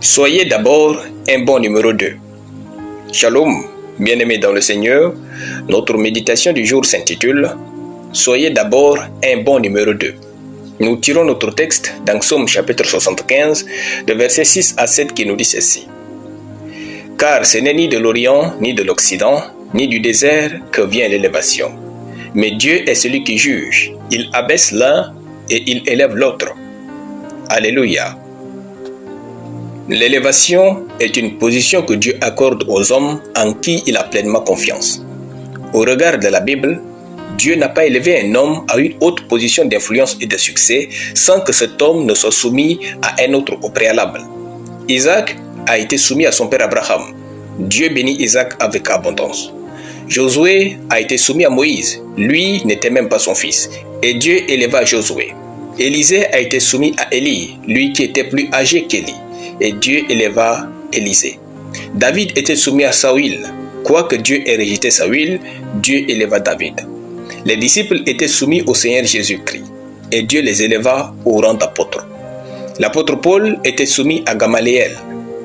Soyez d'abord un bon numéro 2. Shalom, bien-aimés dans le Seigneur, notre méditation du jour s'intitule « Soyez d'abord un bon numéro 2 ». Nous tirons notre texte dans Psaume chapitre 75, de versets 6 à 7 qui nous dit ceci. « Car ce n'est ni de l'Orient, ni de l'Occident, ni du désert que vient l'élévation. Mais Dieu est celui qui juge. Il abaisse l'un et il élève l'autre. Alléluia. L'élévation est une position que Dieu accorde aux hommes en qui il a pleinement confiance. Au regard de la Bible, Dieu n'a pas élevé un homme à une haute position d'influence et de succès sans que cet homme ne soit soumis à un autre au préalable. Isaac a été soumis à son père Abraham. Dieu bénit Isaac avec abondance. Josué a été soumis à Moïse. Lui n'était même pas son fils. Et Dieu éleva Josué. Élisée a été soumis à Élie, lui qui était plus âgé qu'Élie. Et Dieu éleva Élisée. David était soumis à Saül. Quoique Dieu ait rejeté Saül, Dieu éleva David. Les disciples étaient soumis au Seigneur Jésus-Christ. Et Dieu les éleva au rang d'apôtres. L'apôtre Paul était soumis à Gamaliel.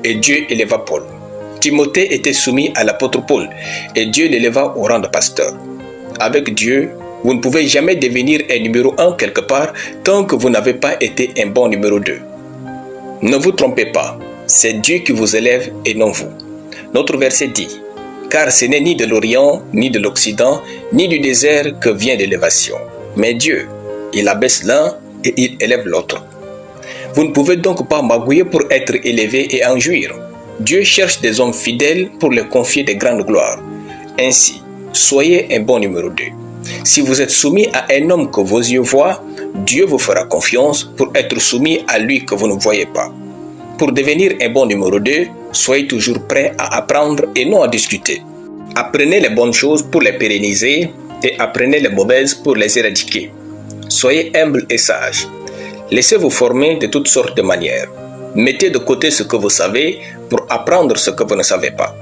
Et Dieu éleva Paul. Timothée était soumis à l'apôtre Paul. Et Dieu l'éleva au rang de pasteur. Avec Dieu, vous ne pouvez jamais devenir un numéro 1 quelque part tant que vous n'avez pas été un bon numéro 2. Ne vous trompez pas, c'est Dieu qui vous élève et non vous. Notre verset dit, « Car ce n'est ni de l'Orient, ni de l'Occident, ni du désert que vient l'élévation. Mais Dieu, il abaisse l'un et il élève l'autre. » Vous ne pouvez donc pas magouiller pour être élevé et en jouir. Dieu cherche des hommes fidèles pour leur confier de grandes gloires. Ainsi, soyez un bon numéro 2. Si vous êtes soumis à un homme que vos yeux voient, Dieu vous fera confiance pour être soumis à lui que vous ne voyez pas. Pour devenir un bon numéro 2, soyez toujours prêt à apprendre et non à discuter. Apprenez les bonnes choses pour les pérenniser et apprenez les mauvaises pour les éradiquer. Soyez humble et sage. Laissez-vous former de toutes sortes de manières. Mettez de côté ce que vous savez pour apprendre ce que vous ne savez pas.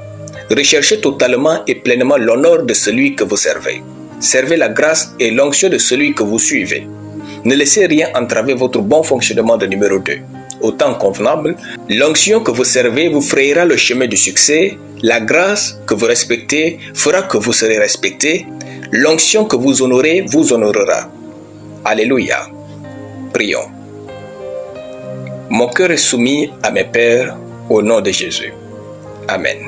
Recherchez totalement et pleinement l'honneur de celui que vous servez. Servez la grâce et l'onction de celui que vous suivez. Ne laissez rien entraver votre bon fonctionnement de numéro 2. Au temps convenable, l'onction que vous servez vous frayera le chemin du succès, la grâce que vous respectez fera que vous serez respecté, l'onction que vous honorez vous honorera. Alléluia. Prions. Mon cœur est soumis à mes pères au nom de Jésus. Amen.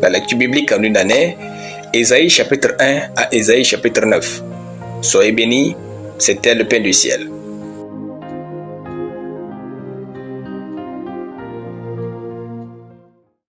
La lecture biblique en une année, Ésaïe chapitre 1 à Ésaïe chapitre 9. Soyez bénis, c'était le pain du ciel.